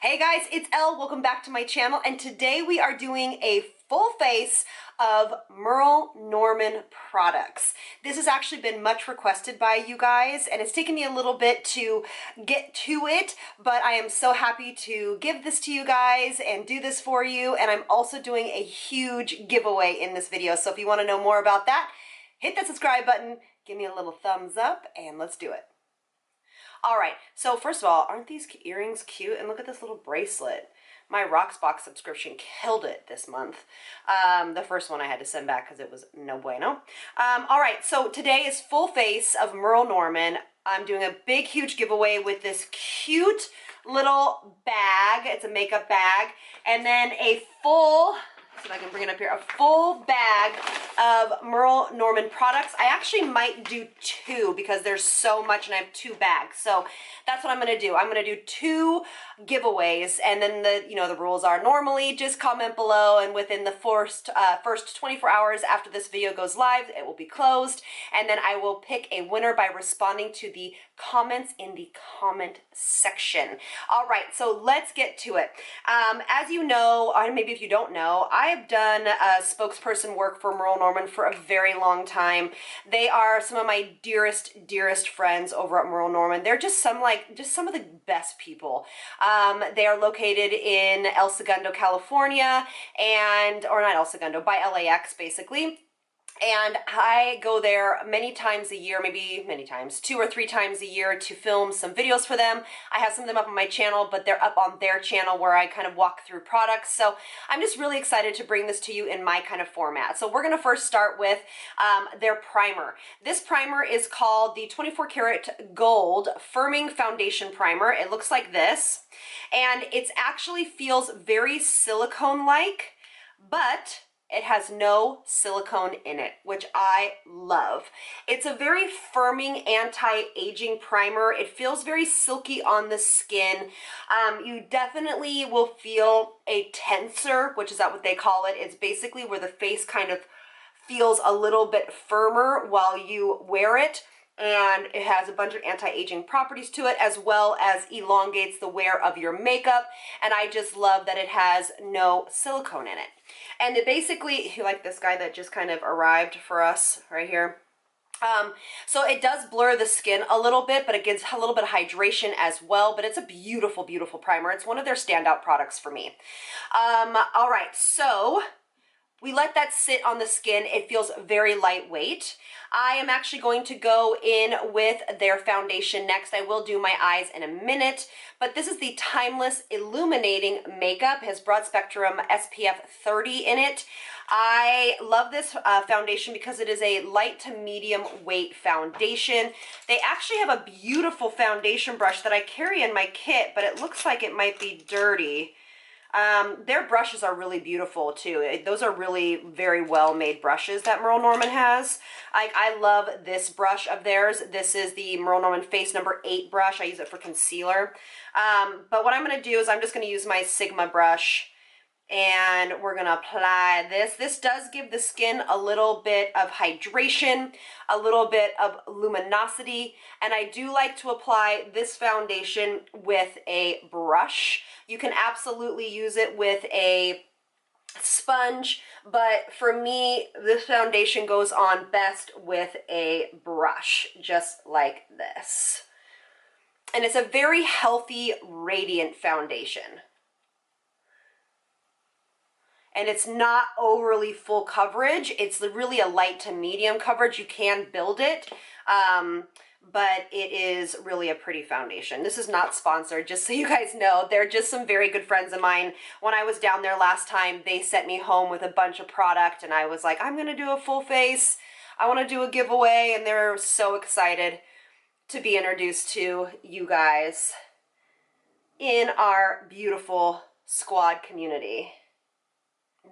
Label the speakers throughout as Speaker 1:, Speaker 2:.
Speaker 1: Hey guys, it's Elle. Welcome back to my channel, and today we are doing a full face of Merle Norman products. This has actually been much requested by you guys, and it's taken me a little bit to get to it, but I am so happy to give this to you guys and do this for you, and I'm also doing a huge giveaway in this video, so if you want to know more about that, hit that subscribe button, give me a little thumbs up, and let's do it. All right, so first of all, aren't these earrings cute? And look at this little bracelet. My Roxbox subscription killed it this month. The first one I had to send back because it was no bueno. All right, so today is full face of Merle Norman. I'm doing a big, huge giveaway with this cute little bag. It's a makeup bag. And then a full, see if I can bring it up here, a full bag of Merle Norman products. I actually might do two because there's so much and I have two bags. So that's what I'm gonna do. I'm gonna do two giveaways, and then the rules are normally just comment below, and within the first 24 hours after this video goes live, it will be closed, and then I will pick a winner by responding to the comments in the comment section. All right, so let's get to it. As you know, or maybe if you don't know, I've done spokesperson work for Merle Norman for a very long time. They are some of my dearest friends over at Merle Norman. They're just some of the best people. They are located in El Segundo, California, or not El Segundo, by LAX basically. And I go there many times a year, maybe many times, 2 or 3 times a year, to film some videos for them. I have some of them up on my channel, but they're up on their channel where I kind of walk through products. So I'm just really excited to bring this to you in my kind of format. So we're going to first start with their primer. This primer is called the 24 Karat Gold Firming Foundation Primer. It looks like this, and it actually feels very silicone-like, but it has no silicone in it, which I love. It's a very firming anti-aging primer. It feels very silky on the skin. You definitely will feel a tensor, which is that what they call it. It's basically where the face kind of feels a little bit firmer while you wear it. And it has a bunch of anti-aging properties to it, as well as elongates the wear of your makeup. And I just love that it has no silicone in it. And it basically, like this guy that just kind of arrived for us right here. So it does blur the skin a little bit, but it gives a little bit of hydration as well. But it's a beautiful, beautiful primer. It's one of their standout products for me. All right, so we let that sit on the skin. It feels very lightweight. I am actually going to go in with their foundation next. I will do my eyes in a minute, but this is the Timeless Illuminating Makeup. It has broad spectrum SPF 30 in it. I love this foundation because it is a light to medium weight foundation. They actually have a beautiful foundation brush that I carry in my kit, but it looks like it might be dirty. Their brushes are really beautiful too. Those are really very well made brushes that Merle Norman has. I love this brush of theirs. This is the Merle Norman Face number 8 brush. I use it for concealer. But what I'm going to do is I'm just going to use my Sigma brush, and we're going to apply this. This does give the skin a little bit of hydration, a little bit of luminosity, and I do like to apply this foundation with a brush. You can absolutely use it with a sponge, but for me, this foundation goes on best with a brush, just like this. And it's a very healthy, radiant foundation. And it's not overly full coverage. It's really a light to medium coverage. You can build it, but it is really a pretty foundation. This is not sponsored, just so you guys know. They're just some very good friends of mine. When I was down there last time, they sent me home with a bunch of product, and I was like, I'm gonna do a full face. I wanna do a giveaway, and they're so excited to be introduced to you guys in our beautiful squad community.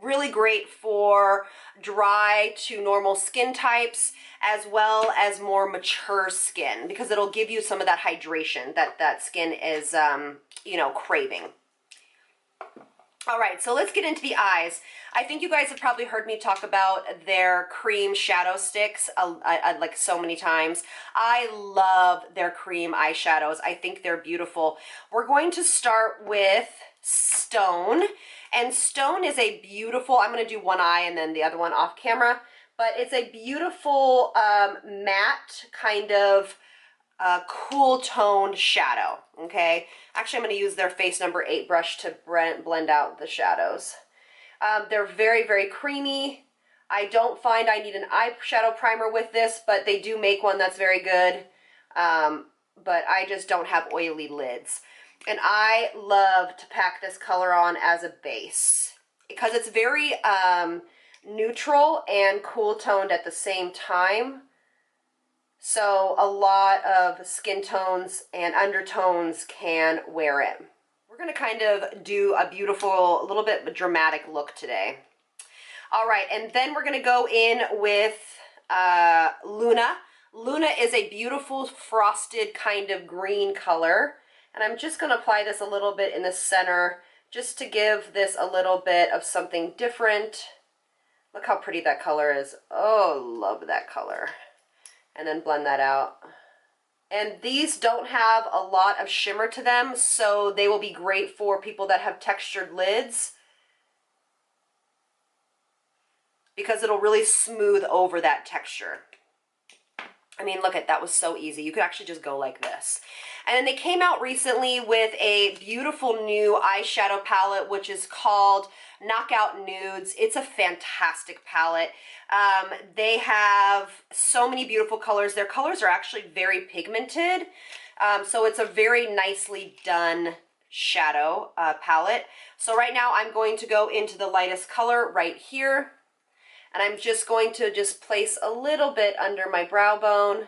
Speaker 1: Really great for dry to normal skin types, as well as more mature skin, because it'll give you some of that hydration that skin is, craving. All right, so let's get into the eyes. I think you guys have probably heard me talk about their cream shadow sticks like so many times. I love their cream eyeshadows. I think they're beautiful. We're going to start with Stone. And Stone is a beautiful, I'm going to do one eye and then the other one off camera, but it's a beautiful matte kind of cool toned shadow, okay? Actually, I'm going to use their face number 8 brush to blend out the shadows. They're very, very creamy. I don't find I need an eyeshadow primer with this, but they do make one that's very good. But I just don't have oily lids. And I love to pack this color on as a base because it's very neutral and cool toned at the same time. So a lot of skin tones and undertones can wear it. We're going to kind of do a beautiful, a little bit dramatic look today. All right, and then we're going to go in with Luna. Luna is a beautiful frosted kind of green color. And I'm just going to apply this a little bit in the center just to give this a little bit of something different. Look how pretty that color is. Oh, love that color. And then blend that out. And these don't have a lot of shimmer to them, so they will be great for people that have textured lids because it'll really smooth over that texture. I mean, look at that, was so easy. You could actually just go like this. And then they came out recently with a beautiful new eyeshadow palette, which is called Knockout Nudes. It's a fantastic palette. They have so many beautiful colors. Their colors are actually very pigmented. So it's a very nicely done shadow palette. So right now I'm going to go into the lightest color right here. And I'm just going to place a little bit under my brow bone.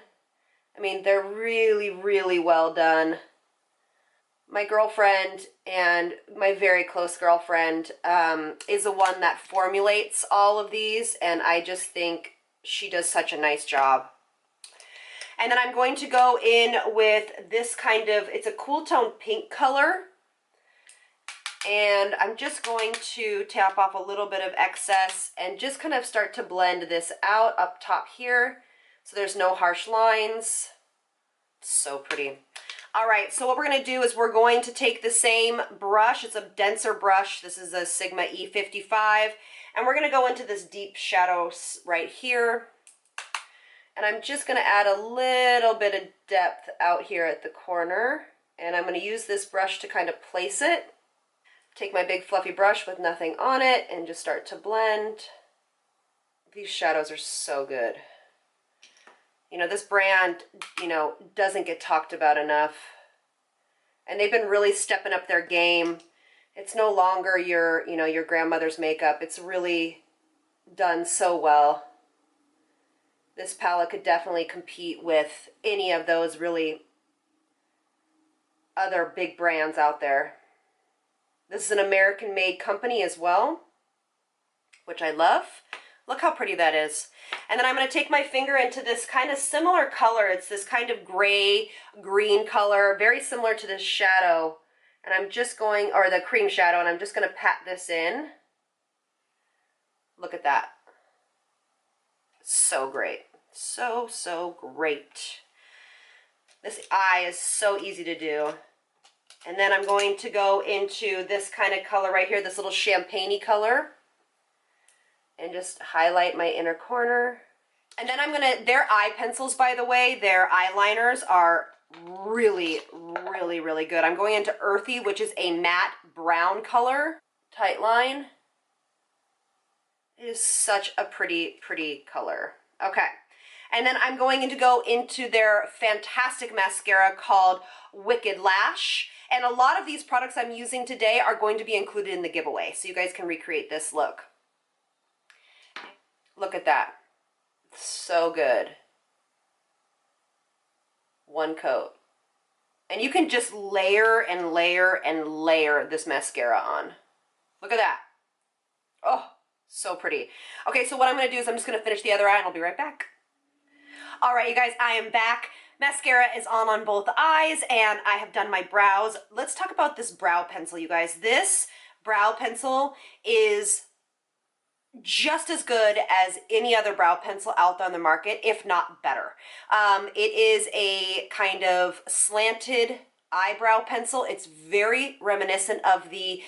Speaker 1: I mean, they're really, really well done. My girlfriend, and my very close girlfriend, is the one that formulates all of these, and I just think she does such a nice job. And then I'm going to go in with this kind of, it's a cool tone pink color. And I'm just going to tap off a little bit of excess and just kind of start to blend this out up top here so there's no harsh lines. So pretty. All right, so what we're going to do is we're going to take the same brush. It's a denser brush. This is a Sigma E55. And we're going to go into this deep shadow right here. And I'm just going to add a little bit of depth out here at the corner. And I'm going to use this brush to kind of place it. Take my big fluffy brush with nothing on it and just start to blend. These shadows are so good. You know, this brand, you know, doesn't get talked about enough. And they've been really stepping up their game. It's no longer your, you know, your grandmother's makeup. It's really done so well. This palette could definitely compete with any of those really other big brands out there. This is an American-made company as well, which I love. Look how pretty that is. And then I'm going to take my finger into this kind of similar color. It's this kind of gray-green color, very similar to this shadow. And I'm just going, or the cream shadow, and I'm just going to pat this in. Look at that. So great. So, so great. This eye is so easy to do. And then I'm going to go into this kind of color right here, this little champagne-y color. And just highlight my inner corner. And then I'm gonna, their eye pencils, by the way, their eyeliners are really, really, really good. I'm going into Earthy, which is a matte brown color. Tight line. It is such a pretty, pretty color. Okay. And then I'm going to go into their fantastic mascara called Wicked Lash. And a lot of these products I'm using today are going to be included in the giveaway, so you guys can recreate this look. Look at that. So good. One coat. And you can just layer and layer and layer this mascara on. Look at that. Oh, so pretty. Okay, so what I'm going to do is I'm just going to finish the other eye and I'll be right back. All right, you guys, I am back. Mascara is on both eyes and I have done my brows. Let's talk about this brow pencil, you guys. This brow pencil is just as good as any other brow pencil out there on the market, if not better. It is a kind of slanted eyebrow pencil. It's very reminiscent of the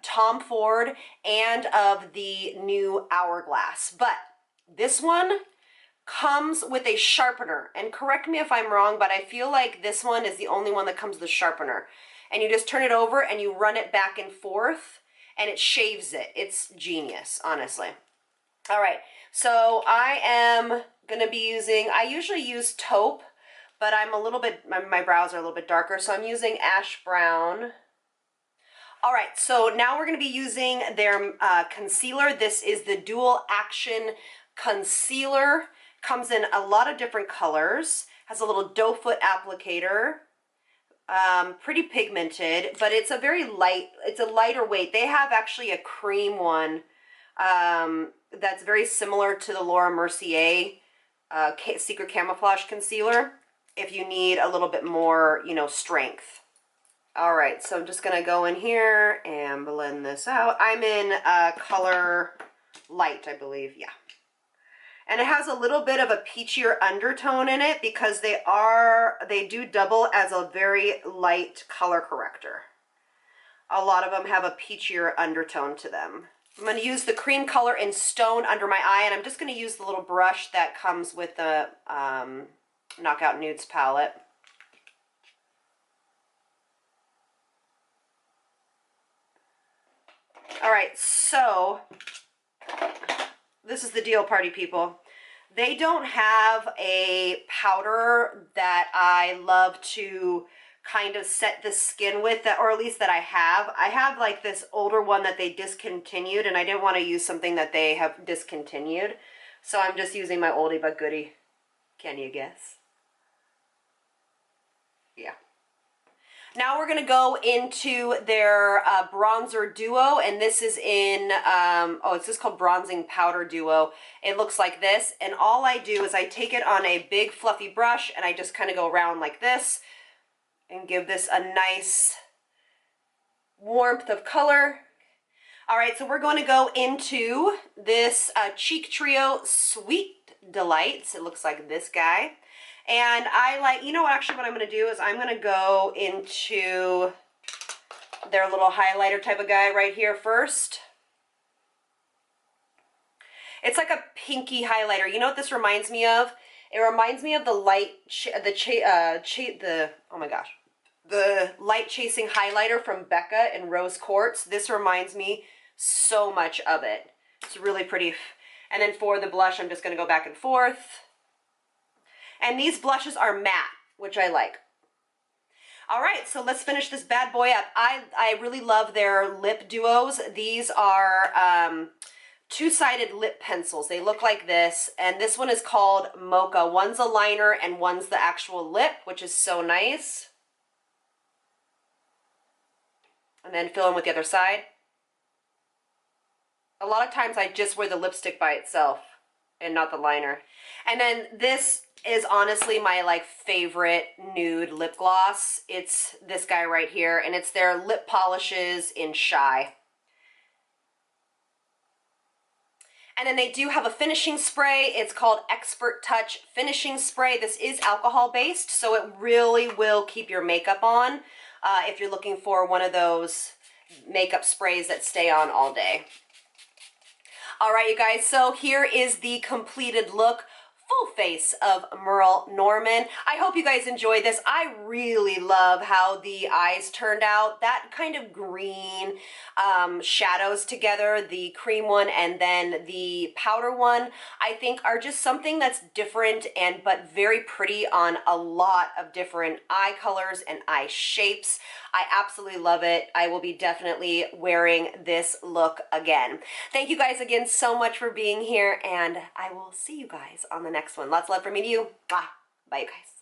Speaker 1: Tom Ford and of the new Hourglass. But this one comes with a sharpener. And correct me if I'm wrong, but I feel like this one is the only one that comes with a sharpener. And you just turn it over and you run it back and forth and it shaves it. It's genius, honestly. All right, so I am gonna be using, I usually use taupe, but I'm a little bit, my brows are a little bit darker, so I'm using ash brown. All right, so now we're gonna be using their concealer. This is the Dual Action Concealer. Comes in a lot of different colors, has a little doe foot applicator. Pretty pigmented, but it's a very light, it's a lighter weight. They have actually a cream one that's very similar to the Laura Mercier Secret Camouflage Concealer if you need a little bit more, you know, strength. All right, so I'm just gonna go in here and blend this out. I'm in color light, I believe, yeah. And it has a little bit of a peachier undertone in it because they do double as a very light color corrector. A lot of them have a peachier undertone to them. I'm going to use the cream color in Stone under my eye, and I'm just going to use the little brush that comes with the Knockout Nudes palette. All right, so this is the deal, party people. They don't have a powder that I love to kind of set the skin with, that, or at least that I have. I have like this older one that they discontinued, and I didn't want to use something that they have discontinued. So I'm just using my oldie but goodie. Can you guess? Yeah. Now we're going to go into their bronzer duo, and this is in, it's just called Bronzing Powder Duo. It looks like this, and all I do is I take it on a big fluffy brush, and I just kind of go around like this, and give this a nice warmth of color. All right, so we're going to go into this Cheek Trio Sweet Delights. It looks like this guy. And I like, you know what, actually what I'm going to do is I'm going to go into their little highlighter type of guy right here first. It's like a pinky highlighter. You know what this reminds me of? It reminds me of the light, the light chasing highlighter from Becca in Rose Quartz. This reminds me so much of it. It's really pretty. And then for the blush, I'm just going to go back and forth. And these blushes are matte, which I like. All right, so let's finish this bad boy up. I really love their lip duos. These are two-sided lip pencils. They look like this, and this one is called Mocha. One's a liner and one's the actual lip, which is so nice. And then fill in with the other side. A lot of times I just wear the lipstick by itself and not the liner. And then this is honestly my like favorite nude lip gloss. It's this guy right here, and it's their lip polishes in Shy. And then they do have a finishing spray. It's called Expert Touch Finishing Spray. This is alcohol based, so it really will keep your makeup on if you're looking for one of those makeup sprays that stay on all day. All right, you guys, so here is the completed look. Full face of Merle Norman. I hope you guys enjoyed this. I really love how the eyes turned out. That kind of green shadows together, the cream one and then the powder one, I think are just something that's different and but very pretty on a lot of different eye colors and eye shapes. I absolutely love it. I will be definitely wearing this look again. Thank you guys again so much for being here, and I will see you guys on the next one. Lots of love from me to you. Bye, you guys.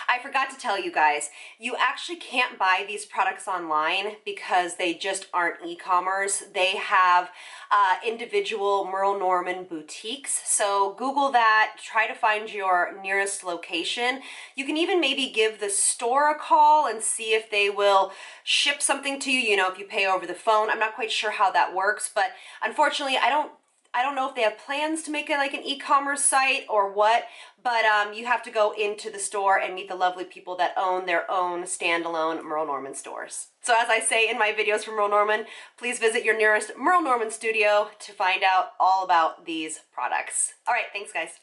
Speaker 1: I forgot to tell you guys, you actually can't buy these products online because they just aren't e-commerce. They have individual Merle Norman boutiques. So Google that, try to find your nearest location. You can even maybe give the store a call and see if they will ship something to you, you know, if you pay over the phone. I'm not quite sure how that works, but unfortunately I don't know if they have plans to make it like an e-commerce site or what, but you have to go into the store and meet the lovely people that own their own standalone Merle Norman stores. So as I say in my videos from Merle Norman, please visit your nearest Merle Norman studio to find out all about these products. All right, thanks guys.